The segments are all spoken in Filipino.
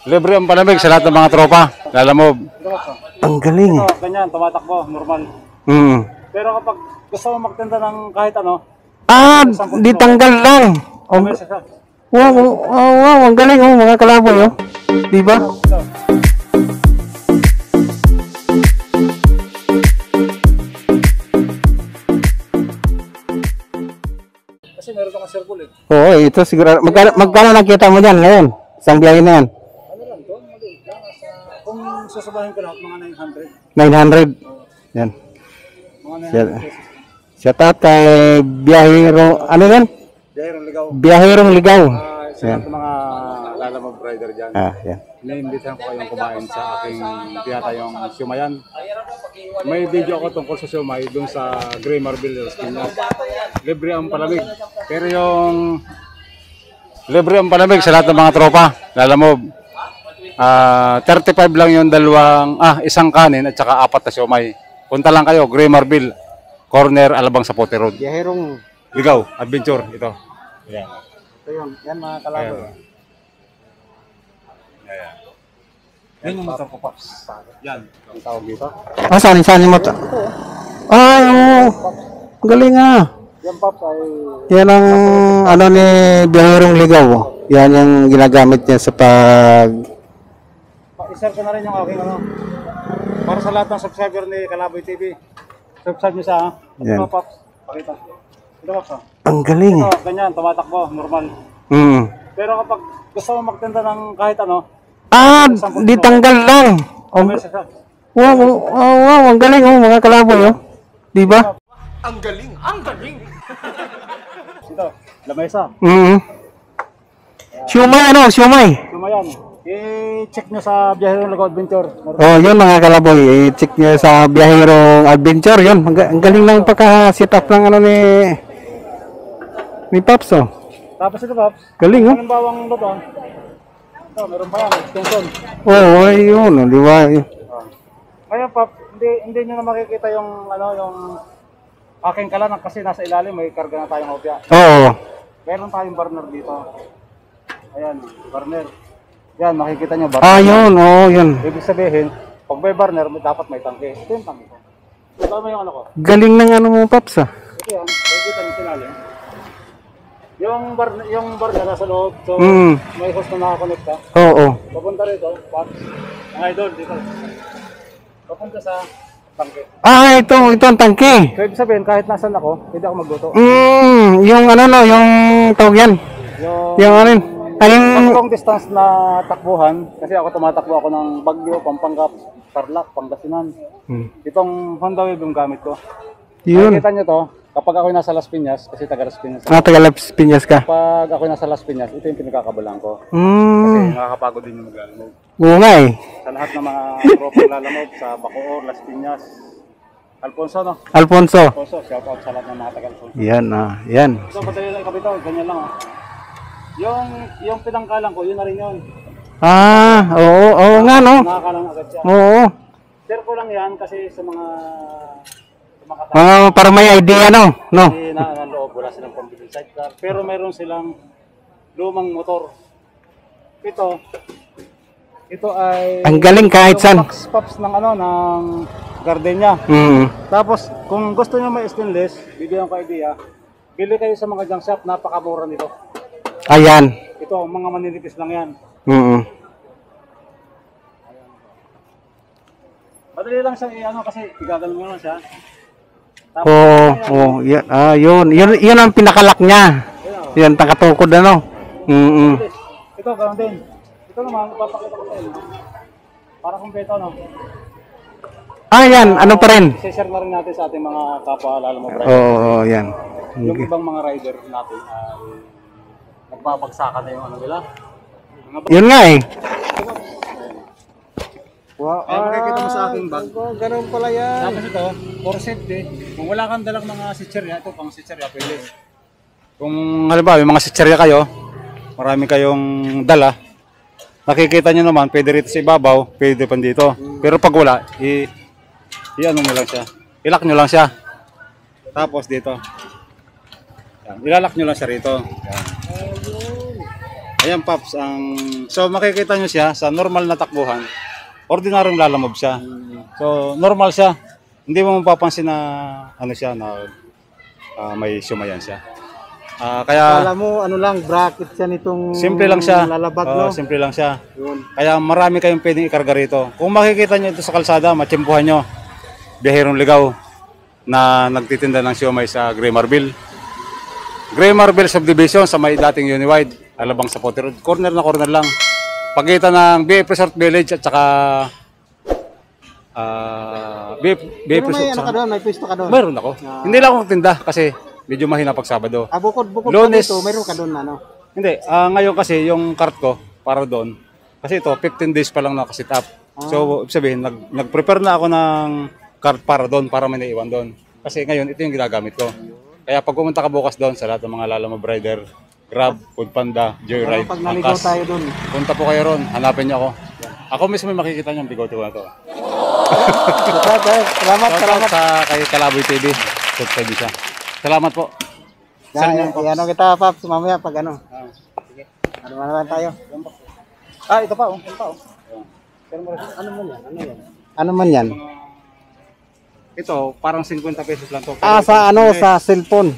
Libre ang palamig sa lahat ng mga tropa. Lalamove. Ang galing. Ito, ganyan, tumatakbo, normal. Pero kapag gusto mo magtinda ng kahit ano, Di tanggal lang. may isa. Wow, ang galing mga kalaboy, Di ba? Kasi meron kang circle Oo, ito siguro. Magkano nakita mo dyan ngayon? Isang biyahe na yan? Ano lang to? Mali. Kung susubahin ko lahat, mga 900. Yan. Mga 900. Shout out kay Biyahero, ano yan? Biyahirong ligaw. Biyahirong ligaw. Sa lahat ng mga lalamove rider dyan. Yan. Ina-invitahan ko kayong kumain sa aking tiyatayong siumayan. May video ako tungkol sa siumay dun sa Gray Marble, Las Piñas. Libre ang palamig. Pero yung libre ang palamig sa lahat ng mga tropa. Lalamove. 35 lang yung isang kanin at saka 4 na siomay. Punta lang kayo, Gray Marble, corner Alabang sa Pote Road. Biyahirong Ligaw, adventure ito. Yan. Ito yun. Yan mga kalaban. Yan yung motor ko, Pops. Yan. Ang tawag dito. saan mo to? Galing Yan, Pops, ay Yan ang ano ni Biyahirong ligaw. Yan yung ginagamit niya sa i-share ko na rin yung aking ano. Para sa lahat ng subscriber ni Kalaboy TV. Subscribe nyo sa Yan. Ito, Pops. Pakita. Ito, Pops. Ang galing. Ito, ganyan. Tumatakbo. Normal. Pero kapag gusto mo magtinda ng kahit ano, Di tanggal lang. may isa. Wow, ang galing mga kalaboy, Di ba? Ang galing! Ito, lamesa. Siumay. Sumayan. I-check nyo sa Biyahirong Ligaw Adventure. Yun mga kalaboy, i-check nyo sa Biyahirong Adventure, yun. Ang galing lang pagka-set up ng ano ni Pops, Tapos ito, Pops. Galing, Ang bawang lubang. Ito, meron pa yan. Extension. Ayun, di ba? Ngayon, Pops, hindi nyo na makikita yung aking kalanak kasi nasa ilalim may karga na tayong opya. Meron tayong burner dito. Ayan, burner. Yan, makikita nyo burner. Yun. Ibig sabihin, pag may burner, dapat may tangke. Ito yung tangke ko. Ito mo yung ano ko. Galing ng ano mo, Pops, Ito yan, makikita nyo sinalim. Yung burner nasa loob, so may host na nakakonekta. Papunta rito, Pops. Mga idol, dito. Papunta sa tangke. Ito ang tangke. So, ibig sabihin, kahit nasan ako, hindi ako magluto. Yung yung tawag yan. Yung ano Long distance na takbuhan, kasi ako tumatakbo ako ng Baguio, Pampanga, Tarlac, Pangasinan. Itong Honda Wave yung gamit ko. Yun. Nakikita nyo to, kapag ako nasa Las Piñas, kasi taga Las Piñas. Taga Las Piñas ka. Kapag ako nasa Las Piñas, ito yung pinagkakabalan ko. Kasi nakakapagod din yung maglalamove. Oo nga Sa lahat ng mga tropang lalamove sa Bacoor, Las Piñas, Alfonso, no? Alfonso, Shout out sa lahat ng mga taga Alfonso. Yan. So, padali lang kabito, ganyan lang. Yung pinangkalan ko, yun na rin yun. Oo nga, no? Nakakalang agad siya. Oo. Share ko lang yan kasi sa mga Para may idea, no? kasi na loob, wala silang pambiling sidecar. Pero meron silang lumang motor. Ito ay Ang galing kahit saan. Pops ng Gardenia. Tapos kung gusto niyo may stainless, bibigyan ko idea. Bili kayo sa mga junk shop, napakamura nito. Ayan. Ito, mga maninipis lang yan. Madali lang siya kasi igagalan mo lang siya. Tapos, yun ang pinakalak niya. Yan, takatukod, ano? Ito, ganoon din. Ito naman, papakita ko sa inyo. Para kumpleto, no? Yan, ano pa rin? I-share na rin natin sa ating mga kapwa lalamove rider. Yan. Yung ibang mga rider natin ay nagpapagsakan na yung nila. Yun nga Wow. Ay, makikita mo sa aking bag. Ganun pala yan. Tapos ito, for safety, kung wala kang dalang mga sitserya, ito pang sitserya, pwede. Kung halimbawa, may mga sitserya kayo, marami kayong dala, nakikita nyo naman, pwede rito sa ibabaw, pwede pa dito. Pero pag wala, i-ano nyo lang siya. I-lock nyo lang siya. Tapos dito. Yan. Ilalak nyo lang siya rito. Yan. Ayan, Paps. So, makikita nyo siya sa normal na takbuhan. Ordinaryong lalamob siya. So, normal siya. Hindi mo mapapansin na ano siya, na may sumayan siya. Kaya, Alam mo, ano lang, bracket siya nitong simple lang siya. lalabag, Oo, no? simple lang siya. Yun. Kaya marami kayong pwedeng ikarga rito. Kung makikita nyo ito sa kalsada, matsimpuhan nyo. Biyahirong ligaw na nagtitinda ng siomay sa Gray Marble. Gray Marble Subdivision sa may dating Uniwide. Alabang sa Potter Road. Corner na corner lang. Pagitan ng BF Resort Village at saka BF Pero may Resort. ano ka doon, may pwesto ka doon. Meron ako. Hindi lang ako tinda kasi medyo mahina pag Sabado. Bukod Lunes. dito, meron ka doon, ano? Hindi, ngayon kasi yung cart ko para doon. Kasi ito, 15 days pa lang nakasit up. So, ibig sabihin, nag-prepare na ako ng cart para doon, para may naiwan doon. Kasi ngayon, ito yung ginagamit ko. Kaya pag pumunta ka bukas doon sa lahat ng mga Lalamove Rider, Grab, Foodpanda, Joyride, Pag naligaw Angkas, tayo doon. punta po kayo ron, hanapin niyo ako. Ako mismo may makikita niyo ang bigote ko na to. Salamat, Salamat sa kay Kalaboy TV. Subscribe siya. Salamat po. Send niyo po. Ano kita, Paps, mamaya pag ano. Sige. Ano naman tayo? Ito pa, ito pa. Ano man yan? Ano man yan? Ito, parang 50 pesos lang to. Sa ano, sa cellphone.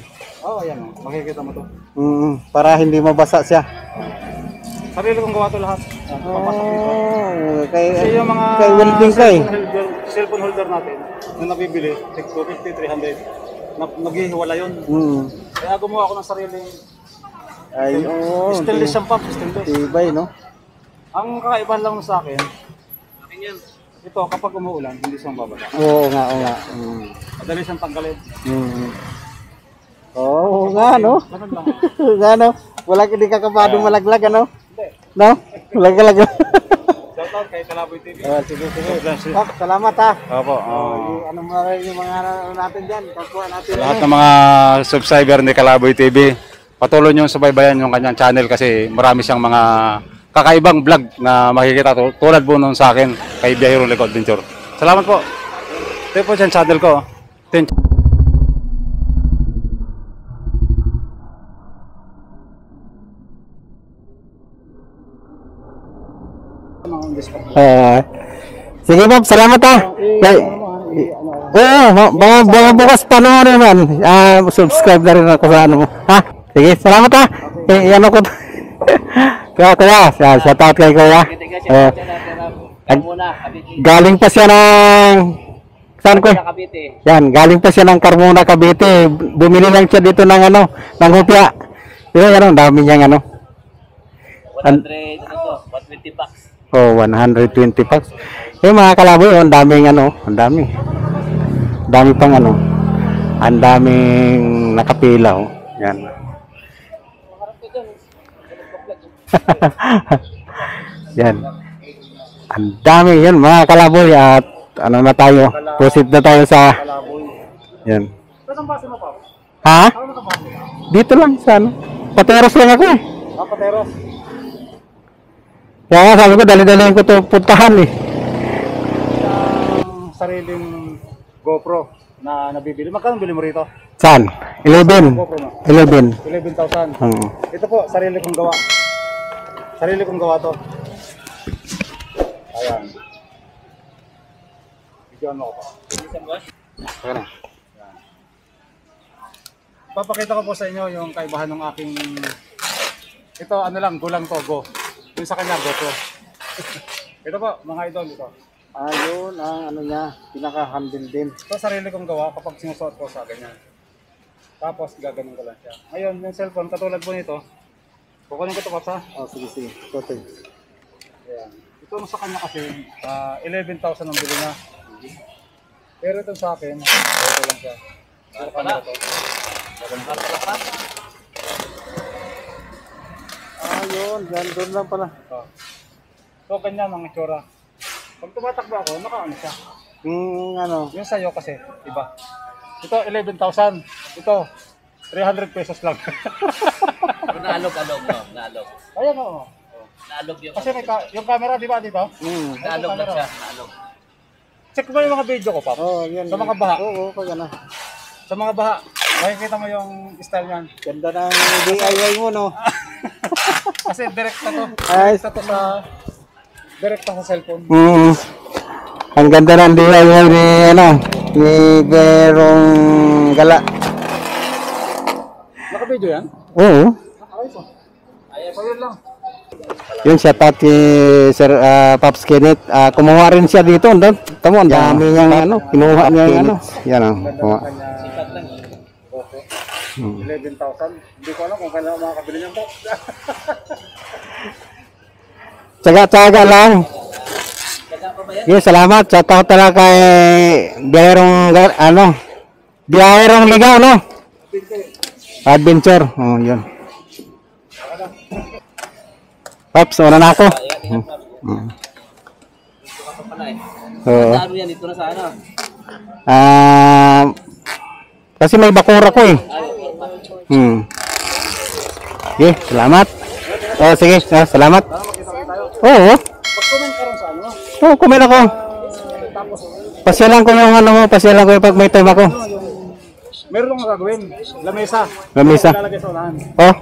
Ayan, makikita mo to. Para hindi mabasa siya. Sarili kong gawa to lahat. Papasok dito. Kasi Kay, yung mga kay welding ka eh. cellphone holder natin, na nabibili, 250, 300, naghihiwala yun. Kaya gumawa ako ng sariling Ay, oo. stainless siyang pump, stainless. Tibay, no? Ang kakaibahan lang sa akin, ito kapag umuulan, hindi siyang babala. Oo nga. Madali siyang tanggalin. Oo nga, no? Ganun lang. Nga, no? Wala ka di kakabadong malaglag, ano? Hindi. No? Malaglag. Shoutout kay Kalaboy TV. Sige. Pop, salamat ha. Opo. Ano mo yung mga ano natin dyan? Kapwa natin. Lahat ng mga subscriber ni Kalaboy TV, patuloy nyo subaybayan yung kanyang channel kasi marami siyang mga kakaibang vlog na makikita tulad po nung sa akin kay Biyahero Lico Adventure. Salamat po. Ito po dyan channel ko. Sige, Bob, salamat ha. Oo, bukas pa naman. Subscribe na rin ako sa ano mo. Ha? Sige, salamat ha. Ano ko. Kuya, shout out kay Kuya. Galing pa siya ng saan ko? Yan, galing pa siya ng Carmona, Cavite. Bumili lang siya dito ng ano, ng hopya. Pero ano, dami niyang ano. 120 bucks. Oh, 120 packs. Yung mga kalaboy, ang daming ano, ang dami. Dami pang ano. Ang daming nakapila, oh. Yan. Yan. Ang dami yan mga kalaboy at ano na tayo, proceed na tayo sa yan. Ha? Dito lang sa ano. Pateros lang ako eh. Pateros. Kaya nga sabi ko, dali-daliin ko ito puntahan eh. Sariling GoPro na nabibili. Magkano bili mo rito? Saan? 11. GoPro na. 11. 11,000. Ito po, sarili kong gawa. Sarili kong gawa to. Ayan. Bigyan mo ko pa. Ayan. Papakita ko po sa inyo yung kaibahan ng aking... Ito, ano lang, gulang to, go. Yung sa kanya, GoPro. Ito po, mga idol, ito. Ayun, ang ano niya, pinaka-handle din. Ito, sarili kong gawa kapag sinusuot ko sa ganyan. Tapos, gaganon ko lang siya. Ngayon, yung cellphone, katulad po nito, kukunin ko ito, Paps, ha? Sige. Totoy. Ayan. Ito sa kanya kasi, 11,000 ang bili niya. Pero ito sa akin, ito lang siya. Ito pala ito. Ayun, doon lang pala. So, ganyan ang itsura. Pag tumatakbo ako, nakaano siya. Ano? Yung sa'yo kasi, iba. Ito, 11,000. Ito, 300 pesos lang. Naalog, no? Naalog. Ayan o. Naalog yung... Kasi may yung camera, di ba dito? Naalog lang siya, naalog. Check mo yung mga video ko, Pap. Yan. Sa mga baha. Oo, kaya na. Sa mga baha, makikita mo yung style niyan. Ganda ng DIY mo, no? Kasi direct na to. Ay, Direct na sa cellphone. ang ganda ng DIY ni, ano, ni Berong Gala. Naka-video yan? Oo. Ayos oh. So yun lang. Yun, shout out kay Sir Pops Kenneth. Kumuha rin siya dito. Tamo, ang dami niyang ano, kinuha niya yung ano. Yan ang kuha. Sikat lang. Okay. 11,000. Hindi ko alam kung kailan makakabili niyan po. Tsaga-tsaga lang. Yes, salamat. Shout out talaga kay Biyahirong Ligaw, no? Adventure. Oh, yun. Pops, una na ako. Oo. Ano yan? Dito na sa ano? Kasi may bakura ko eh. Okay, salamat. Oh, sige, salamat. Oo. Mag-comment ka rin sa ano. Oo, kumain ako. Pasyalan ko yung ano mo, pasyalan ko yung pag may time ako. Meron akong gagawin. Lamesa. Lamesa. Lalagay sa unahan. Oh,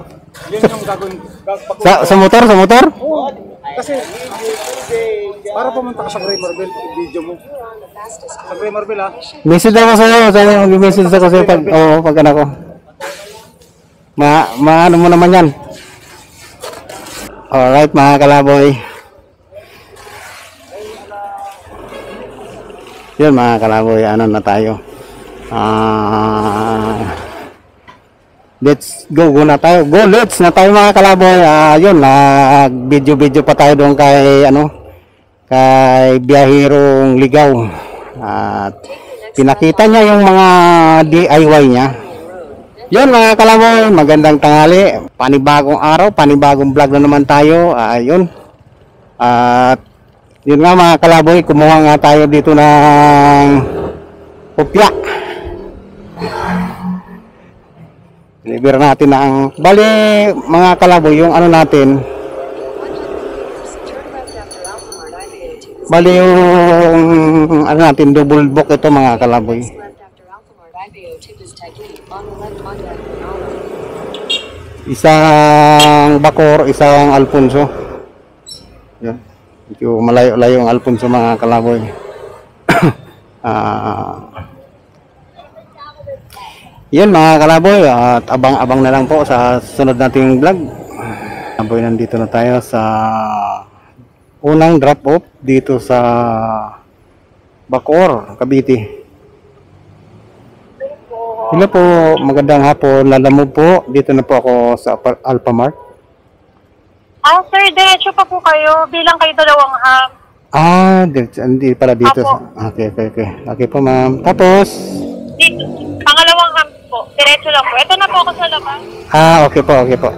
Yun yung gagawin. sa motor, sa motor? Oo. Kasi para pumunta ka sa Gray Marble, video mo. Sa Gray Marble ha. Message ako sa'yo, mag-message ako sa'yo pag, pag ano ko. Ano mo naman yan. Alright mga kalaboy. Yun mga kalaboy, ano na tayo. Let's go na tayo. Let's na tayo mga kalaboy. Yun, video pa tayo doon kay kay Biyahirong Ligaw. At pinakita niya yung mga DIY niya. Yun mga kalaboy, magandang tanghali. Panibagong araw, panibagong vlog na naman tayo. Yun. At yun nga mga kalaboy, kumuha nga tayo dito ng kopya. Deliver natin ang bali mga kalaboy, yung ano natin. Bali yung ano natin, double book ito mga kalaboy. Isang Bacor, isang Alfonso. Yan. Medyo malayo-layo ang Alfonso mga kalaboy. Yan mga kalaboy, at abang-abang na lang po sa sunod nating vlog. Kalaboy, nandito na tayo sa unang drop off dito sa Bacor, Cavite. Hello po, magandang hapon. Lalamove po, dito na po ako sa Alphamart. Sir, diretso pa po kayo bilang kayo dalawang ham. Hindi pala dito. Apo. Okay. Okay po ma'am. Tapos? Dito, pangalawang ham po. Diretso lang po. Ito na po ako sa labas. Okay po.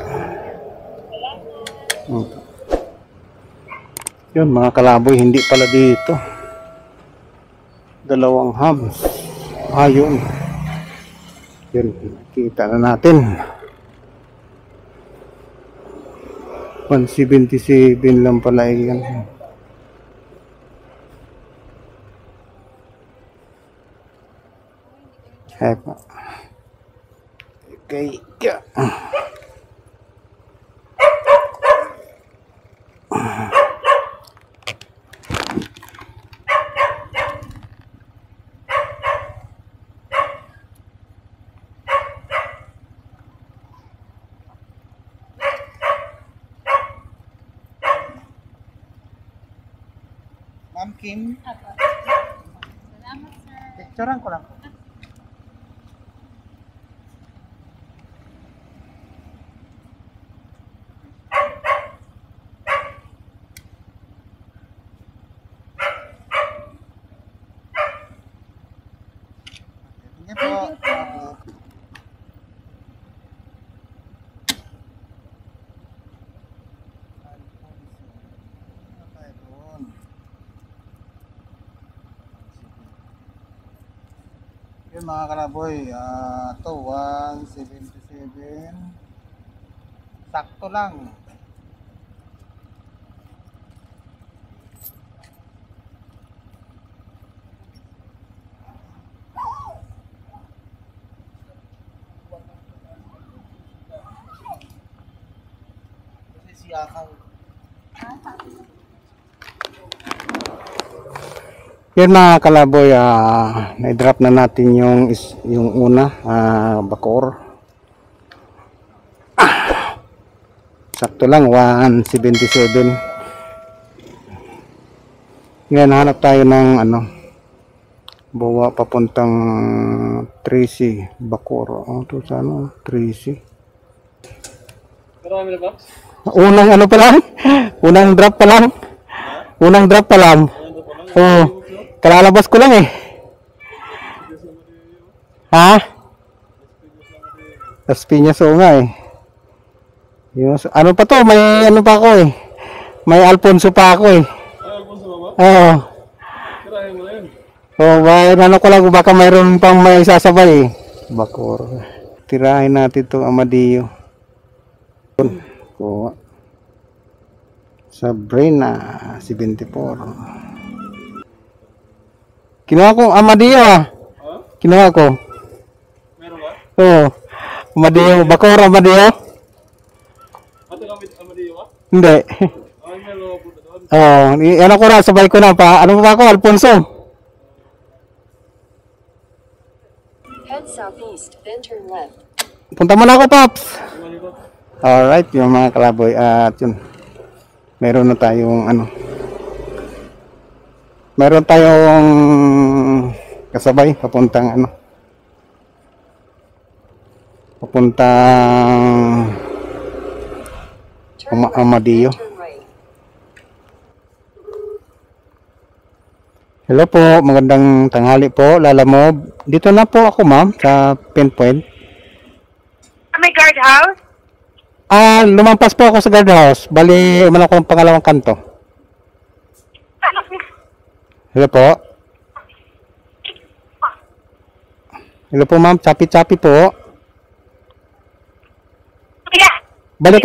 Yun mga kalaboy, hindi pala dito. Dalawang hams. Yun. Yun, kita na natin. 177 lang pala yan. Okay. Ma'am Kim. Picturean ko lang. Sige po. Yun mga kalaboy, ito 177. Sakto lang. Yan mga kalaboy, na-drop na natin yung una, Bacoor. Sakto lang, 177. Ngayon, hanap tayo ng bawa papuntang 3C, Bacoor. Ito sa 3C. Marami na ba? Unang pa lang? Unang drop pa lang? Unang drop pa lang? Oo. Kalalabas ko lang eh. Ha? Las Piñas, oo nga eh. Yung, ano pa to? May ano pa ako eh. May Alfonso pa ako eh. Alfonso ba? Oo. Tirahin mo na yun. Oo, ano ko lang, baka mayroon pang may sasabay eh. Bacoor. Tirahin natin to Amadeo. Kuha. Sabrina, 74. Kinuha ko, Amadeo Kinuha ko. Meron ba? Oo. Amadeo, Bacoor, Amadeo? Ate kami Amadeo ka? Hindi. Ay, meron ako punta doon. Oo, ano ko na, sabay ko na pa. Ano pa ako, Alfonso? Head southeast, then turn left. Punta mo na ako, Paps. Malikot. Alright, yung mga kalaboy. At yun, meron na tayong meron tayong kasabay papuntang papuntang Turn left, Amadeo. then turn right. Hello po, magandang tanghali po, Lalamove. Dito na po ako, ma'am, sa Pinpoint. May guardhouse? Lumampas po ako sa guardhouse. Bali, umano ko ang pangalawang kanto. Hello po. Hello po, ma'am. Chapi-chapi po. Yeah. Balik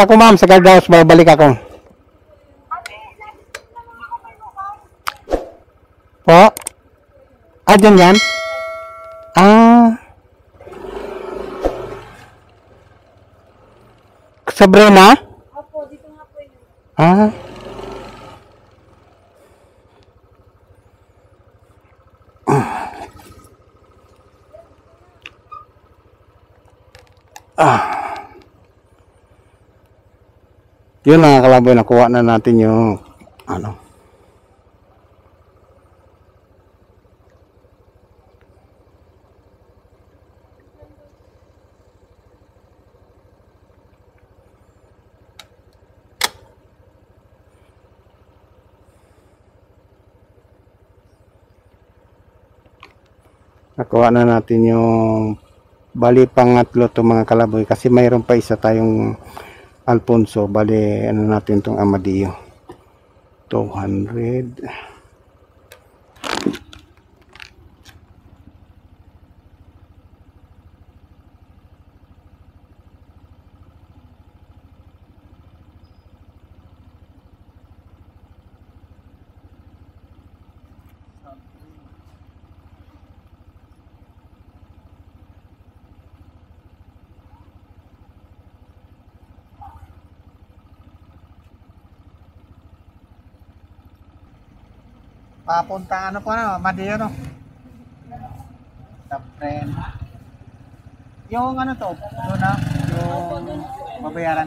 ako, ma'am, sa guardhouse. Balik ako. Po? Dyan yan? Sabrina? Opo, dito nga po yun. Yun mga kalaboy, nakuha na natin yung nakuha na natin yung bali pangatlo to mga kalaboy kasi mayroon pa isa tayong Alfonso. Bali ano natin tong Amadeo 200. Papunta ano po na, Amadeo no? Sa friend. Yung ano to, doon na, yung mabayaran.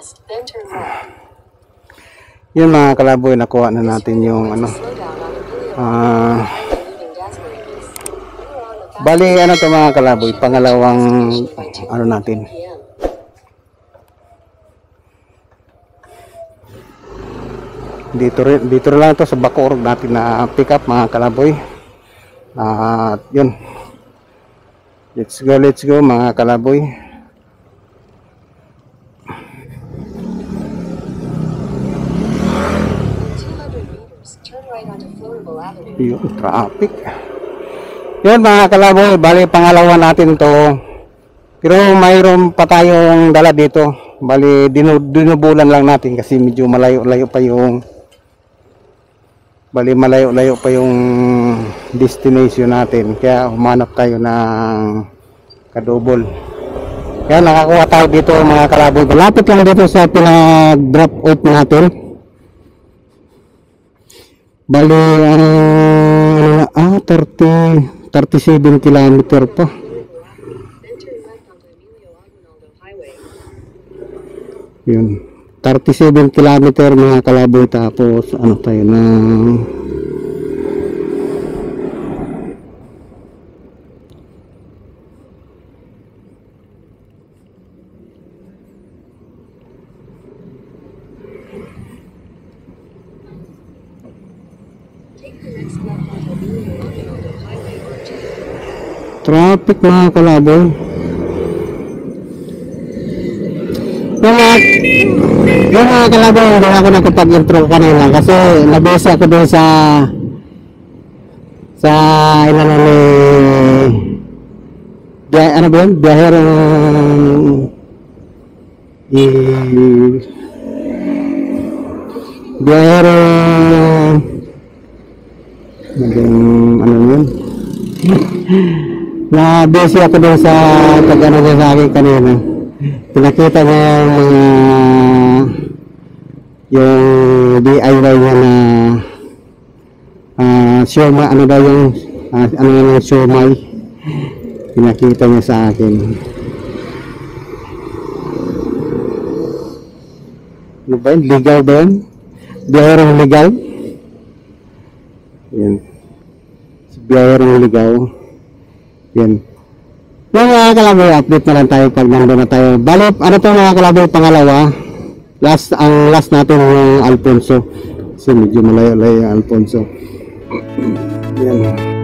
west, then turn left. Yun mga kalaboy, nakuha na natin yung ano. Slow down on Emilio Ah, leaving Dasmariñas. You are on the fast bali ano to mga kalaboy, pangalawang ano natin. PM. Dito lang to sa Bacoor natin na pick up mga kalaboy. At yun. Let's go mga kalaboy. 200 meters, turn right onto Florable Avenue. Yung traffic. Yun mga kalaboy, bali pangalawa natin to. Pero mayroon pa tayong dala dito. Bali dinubulan lang natin kasi medyo malayo-layo pa yung destination natin. Kaya humanap tayo ng kadouble. Kaya nakakuha tayo dito mga kalaboy. Malapit lang dito sa pinag-drop off natin. Bali, 37 kilometer pa. Then turn left onto Emilio Aguinaldo Highway. Yun. 37 kilometer mga kalaboy. Tapos, ano tayo na... Take the next left onto Emilio Aguinaldo Highway or Traffic mga kalaboy. Yung mga kalaboy, hindi ako nakapag-intro kanina kasi nabasa ako doon sa ilan ni ano ba yun? Biyahero ano yun? Na-busy ako doon sa pag-ano niya sa akin kanina. Pinakita niya yung DIY niya na siomay, ano daw yung ano yung siomay. Pinakita niya sa akin. Ano ba yun? Legal ba yun? Biyahirong legal? Yan. Biyahirong legal. Yan. Mga kalaboy, update na lang tayo pag nandun na tayo. Bali, ano to mga kalaboy, pangalawa. Ang last natin yung Alfonso. Kasi medyo malayo-layo yung Alfonso. Yan.